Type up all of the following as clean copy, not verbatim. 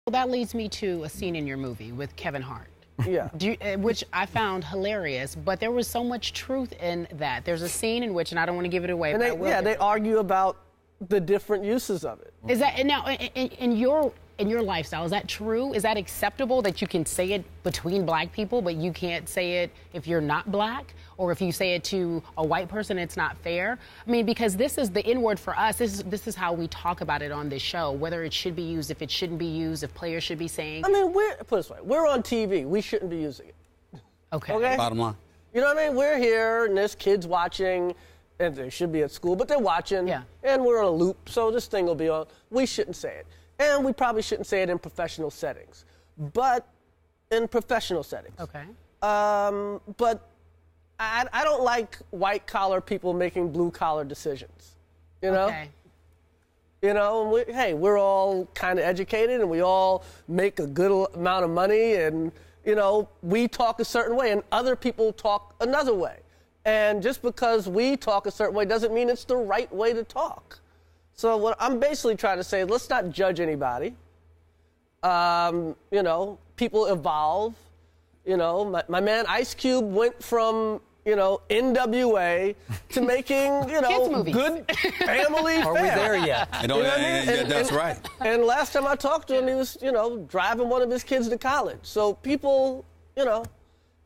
Well, that leads me to a scene in your movie with Kevin Hart. Yeah. Which I found hilarious, but there was so much truth in that. There's a scene in which, and I don't want to give it away, And they argue about the different uses of it. Is that, now, in your lifestyle, is that true? Is that acceptable that you can say it between black people, but you can't say it if you're not black? Or if you say it to a white person, it's not fair? I mean, because this is the N-word for us. This is how we talk about it on this show, whether it should be used, if it shouldn't be used, if players should be saying. I mean, put it this way, we're on TV. We shouldn't be using it. Okay. Bottom line. You know what I mean? We're here, and there's kids watching, and they should be at school, but they're watching. Yeah. And we're on a loop, so this thing will be on. We shouldn't say it. And we probably shouldn't say it in professional settings. But in professional settings. Okay. But I don't like white-collar people making blue-collar decisions, you know? Okay. You know, we're all kind of educated, and we all make a good amount of money, and, you know, we talk a certain way, and other people talk another way. And just because we talk a certain way doesn't mean it's the right way to talk. So what I'm basically trying to say is let's not judge anybody. You know, people evolve. You know, my man Ice Cube went from, you know, NWA to making, you know, good family fare. Are we there yet? You know what I mean? That's right. And last time I talked to him, he was, you know, driving one of his kids to college. So people, you know,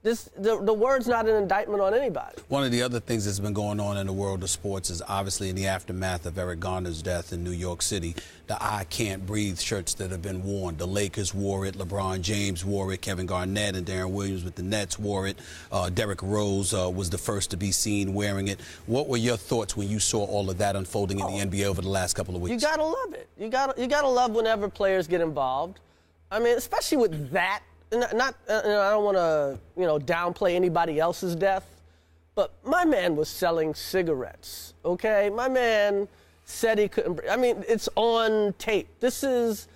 the word's not an indictment on anybody. One of the other things that's been going on in the world of sports is obviously in the aftermath of Eric Garner's death in New York City, the I Can't Breathe shirts that have been worn. The Lakers wore it, LeBron James wore it, Kevin Garnett and Darren Williams with the Nets wore it. Derrick Rose was the first to be seen wearing it. What were your thoughts when you saw all of that unfolding in the NBA over the last couple of weeks? You gotta love it. You gotta love whenever players get involved. I mean, especially with that. I don't want to, you know, downplay anybody else's death, but my man was selling cigarettes, okay? My man said he couldn't, I mean, it's on tape. This is,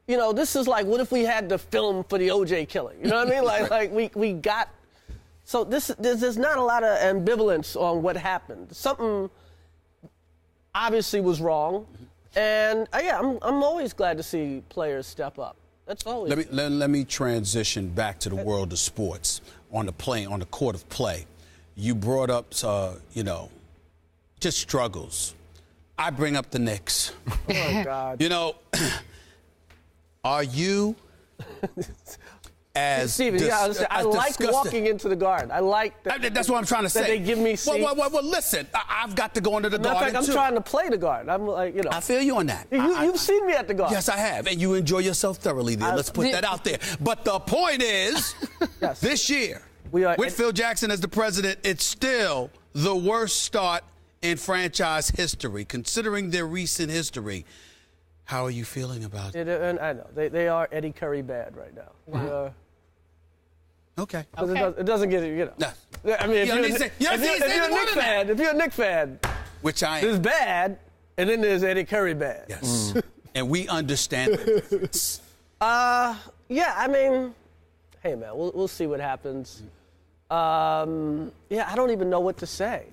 you know, this is like, what if we had the film for the OJ killing? You know what I mean? Like we got, so there's not a lot of ambivalence on what happened. Something obviously was wrong, and yeah, I'm always glad to see players step up. That's always. Let me transition back to the world of sports on the court of play. You brought up, you know, just struggles. I bring up the Knicks. Oh my God. You know, are you as Steven, I like walking into the Garden. I like that. That's what I'm trying to say. That they give me seats. Well, listen, I've got to go into the Garden, I'm trying to play the Garden. I'm like, you know. I feel you on that. You've seen me at the Garden. Yes, I have, and you enjoy yourself thoroughly there. Let's put that out there. But the point is, yes. This year, with Phil Jackson as the president, it's still the worst start in franchise history, considering their recent history. How are you feeling about it? And I know. They are Eddie Curry bad right now. Wow. Okay. It doesn't get, you know. No. I mean, if you're a Knicks fan, which I am, there's bad, and then there's Eddie Curry bad. Yes. And we understand that. Yeah, I mean, hey, man, we'll see what happens. Yeah, I don't even know what to say.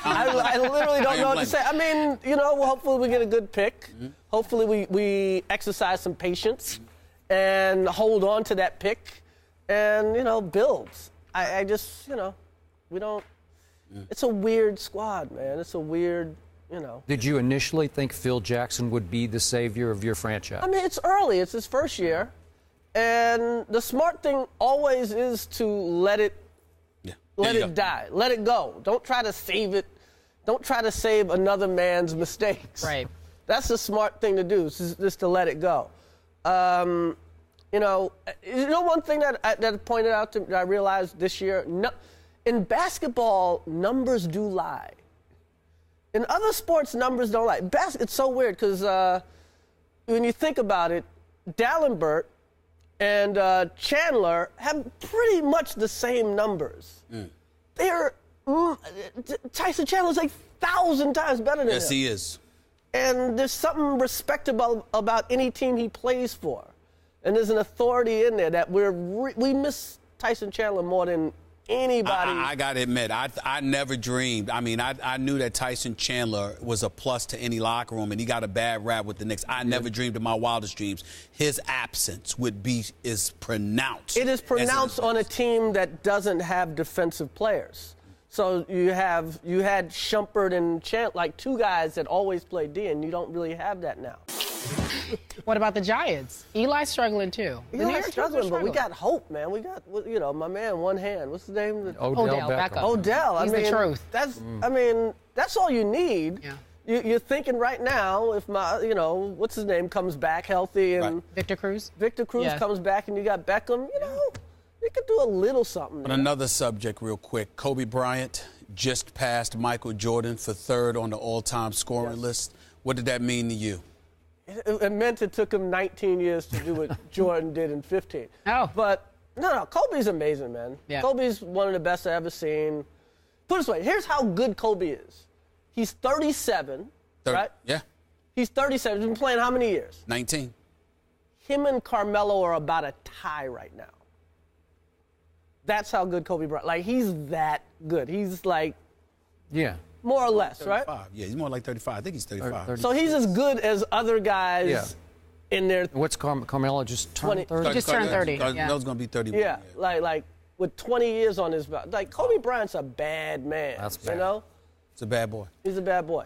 I literally don't know what to say. I mean, you know, hopefully we get a good pick. Hopefully we exercise some patience and hold on to that pick and, you know, build. I just, you know, we don't. It's a weird squad, man. It's a weird, you know. Did you initially think Phil Jackson would be the savior of your franchise? I mean, it's early. It's his first year. And the smart thing always is to let it die. Let it go. Don't try to save it. Don't try to save another man's mistakes. Right. That's the smart thing to do, is just to let it go. You know one thing that I pointed out that I realized this year? No, in basketball, numbers do lie. In other sports, numbers don't lie. It's so weird because when you think about it, Dallenberg and Chandler have pretty much the same numbers. They're Tyson Chandler's like 1,000 times better than him. Yes, he is. And there's something respectable about any team he plays for. And there's an authority in there that we miss Tyson Chandler more than anybody. I got to admit, I never dreamed. I mean, I knew that Tyson Chandler was a plus to any locker room, and he got a bad rap with the Knicks. I never dreamed in my wildest dreams his absence is pronounced. It is pronounced on a team that doesn't have defensive players. So you had Shumpert and Chandler, like two guys that always play D, and you don't really have that now. What about the Giants? Eli's struggling too. Eli's struggling, but we got hope, man. We got, my man, one hand. What's his name? Odell Beckham. Odell. He's the truth. That's all you need. Yeah. You're thinking right now, if what's his name comes back healthy and Victor Cruz. Victor Cruz comes back and you got Beckham, you could do a little something. On another subject, real quick, Kobe Bryant just passed Michael Jordan for third on the all-time scoring list. What did that mean to you? It meant it took him 19 years to do what Jordan did in 15. Oh. But, no, Kobe's amazing, man. Yeah. Kobe's one of the best I've ever seen. Put it this way, here's how good Kobe is. He's 37, right? Yeah. He's 37. He's been playing how many years? 19. Him and Carmelo are about a tie right now. That's how good Kobe Bryant. Like, he's that good. He's like, more or less, 35. right? Yeah, he's more like 35. I think he's 35. 30. So he's as good as other guys in their What's Carmelo just turned 30? He just turned 30. Carmelo's going to be 31. Yeah, like with 20 years on his belt. Like, Kobe Bryant's a bad man. That's bad. You know? It's a bad boy. He's a bad boy.